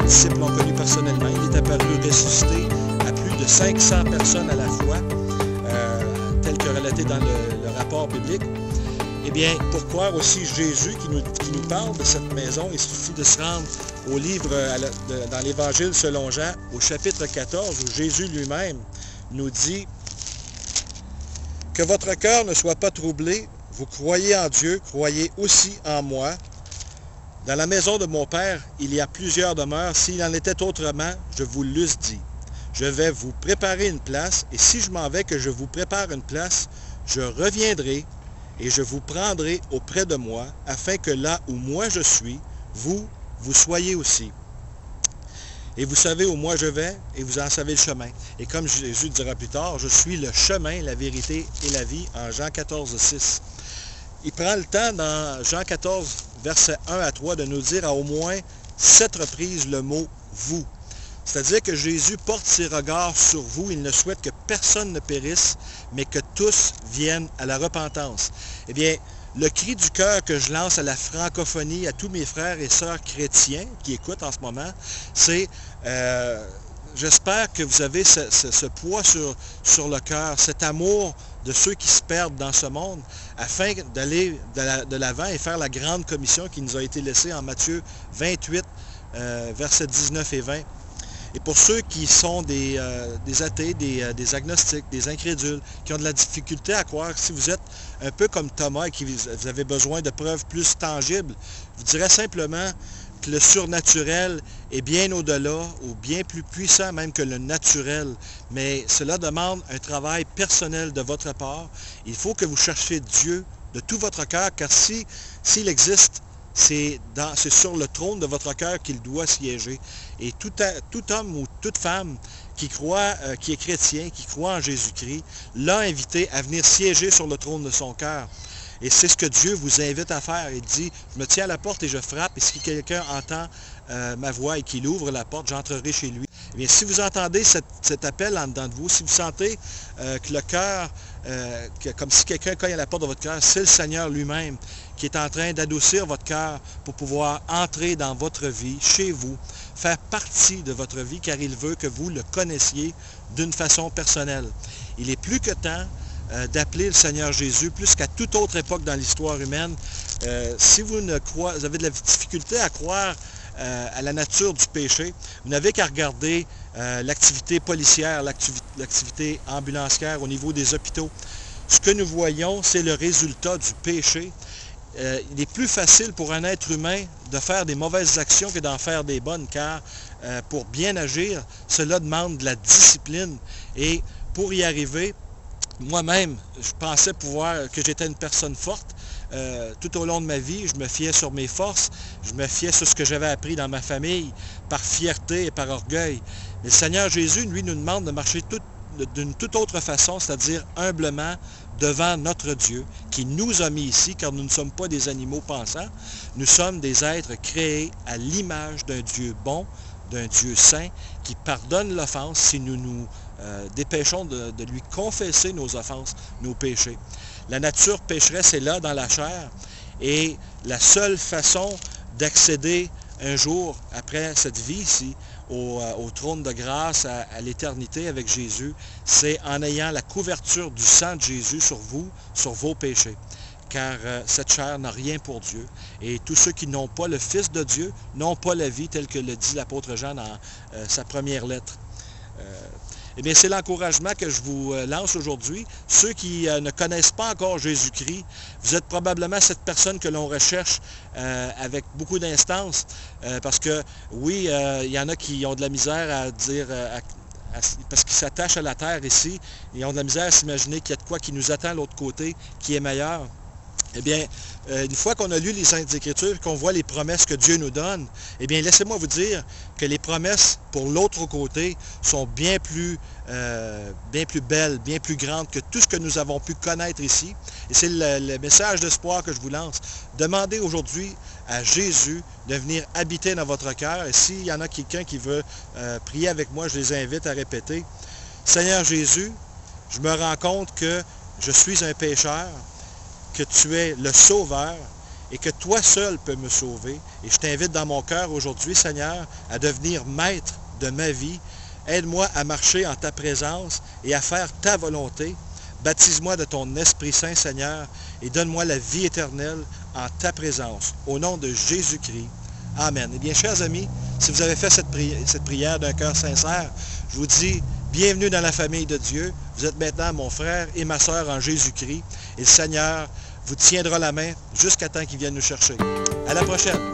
disciples l'ont connu personnellement. Il est apparu ressuscité à plus de 500 personnes à la fois, tel que relaté dans le rapport biblique. Eh bien, pour croire aussi Jésus qui nous parle de cette maison, il suffit de se rendre au livre, dans l'Évangile selon Jean, au chapitre 14, où Jésus lui-même nous dit « Que votre cœur ne soit pas troublé, vous croyez en Dieu, croyez aussi en moi. Dans la maison de mon Père, il y a plusieurs demeures. S'il en était autrement, je vous l'eusse dit. Je vais vous préparer une place, et si je m'en vais que je vous prépare une place, je reviendrai et je vous prendrai auprès de moi, afin que là où moi je suis, vous soyez aussi. Et vous savez où moi je vais, et vous en savez le chemin. Et comme Jésus dira plus tard, je suis le chemin, la vérité et la vie, en Jean 14, 6. Il prend le temps dans Jean 14, versets 1 à 3, de nous dire à au moins 7 reprises le mot « vous ». C'est-à-dire que Jésus porte ses regards sur vous. Il ne souhaite que personne ne périsse, mais que tous viennent à la repentance. Eh bien, le cri du cœur que je lance à la francophonie, à tous mes frères et sœurs chrétiens qui écoutent en ce moment, c'est j'espère que vous avez ce poids sur le cœur, cet amour de ceux qui se perdent dans ce monde, afin d'aller de l'avant et faire la grande commission qui nous a été laissée en Matthieu 28, versets 19 et 20. Et pour ceux qui sont des athées, des agnostiques, des incrédules, qui ont de la difficulté à croire, si vous êtes un peu comme Thomas et que vous avez besoin de preuves plus tangibles, je vous dirais simplement que le surnaturel est bien au-delà, ou bien plus puissant même que le naturel. Mais cela demande un travail personnel de votre part. Il faut que vous cherchiez Dieu de tout votre cœur, car s'il existe, c'est sur le trône de votre cœur qu'il doit siéger. Et tout homme ou toute femme qui croit, qui est chrétien, qui croit en Jésus-Christ, l'a invité à venir siéger sur le trône de son cœur. Et c'est ce que Dieu vous invite à faire. Il dit, je me tiens à la porte et je frappe, et si quelqu'un entend ma voix et qu'il ouvre la porte, j'entrerai chez lui. Eh bien, si vous entendez cet appel en dedans de vous, si vous sentez que le cœur, comme si quelqu'un cogne à la porte de votre cœur, c'est le Seigneur lui-même qui est en train d'adoucir votre cœur pour pouvoir entrer dans votre vie, chez vous, faire partie de votre vie, car il veut que vous le connaissiez d'une façon personnelle. Il est plus que temps d'appeler le Seigneur Jésus, plus qu'à toute autre époque dans l'histoire humaine. Si vous avez de la difficulté à croire à la nature du péché, vous n'avez qu'à regarder l'activité policière, l'activité ambulancière au niveau des hôpitaux. Ce que nous voyons, c'est le résultat du péché. Il est plus facile pour un être humain de faire des mauvaises actions que d'en faire des bonnes, car pour bien agir, cela demande de la discipline. Et pour y arriver, moi-même, je pensais que j'étais une personne forte. Tout au long de ma vie, je me fiais sur mes forces, je me fiais sur ce que j'avais appris dans ma famille, par fierté et par orgueil. Mais le Seigneur Jésus, lui, nous demande de marcher d'une toute autre façon, c'est-à-dire humblement devant notre Dieu, qui nous a mis ici, car nous ne sommes pas des animaux pensants, nous sommes des êtres créés à l'image d'un Dieu bon, d'un Dieu saint, qui pardonne l'offense si nous nous dépêchons de lui confesser nos offenses, nos péchés. La nature pécheresse est là dans la chair, et la seule façon d'accéder un jour, après cette vie ici, au trône de grâce, à l'éternité avec Jésus, c'est en ayant la couverture du sang de Jésus sur vous, sur vos péchés. Car cette chair n'a rien pour Dieu. Et tous ceux qui n'ont pas le Fils de Dieu n'ont pas la vie, telle que le dit l'apôtre Jean dans sa première lettre. Eh bien, c'est l'encouragement que je vous lance aujourd'hui. Ceux qui ne connaissent pas encore Jésus-Christ, vous êtes probablement cette personne que l'on recherche avec beaucoup d'instance, parce que, oui, il y en a qui ont de la misère à dire, parce qu'ils s'attachent à la terre ici, ils ont de la misère à s'imaginer qu'il y a de quoi qui nous attend de l'autre côté, qui est meilleur. Eh bien, une fois qu'on a lu les Saintes Écritures, qu'on voit les promesses que Dieu nous donne, eh bien, laissez-moi vous dire que les promesses pour l'autre côté sont bien plus belles, bien plus grandes que tout ce que nous avons pu connaître ici. Et c'est le message d'espoir que je vous lance. Demandez aujourd'hui à Jésus de venir habiter dans votre cœur. Et s'il y en a quelqu'un qui veut prier avec moi, je les invite à répéter. Seigneur Jésus, je me rends compte que je suis un pécheur, que tu es le Sauveur et que toi seul peux me sauver. Et je t'invite dans mon cœur aujourd'hui, Seigneur, à devenir maître de ma vie. Aide-moi à marcher en ta présence et à faire ta volonté. Baptise-moi de ton Esprit Saint, Seigneur, et donne-moi la vie éternelle en ta présence. Au nom de Jésus-Christ. Amen. Eh bien, chers amis, si vous avez fait cette prière d'un cœur sincère, je vous dis, bienvenue dans la famille de Dieu. Vous êtes maintenant mon frère et ma sœur en Jésus-Christ. Et le Seigneur vous tiendra la main jusqu'à temps qu'il vienne nous chercher. À la prochaine.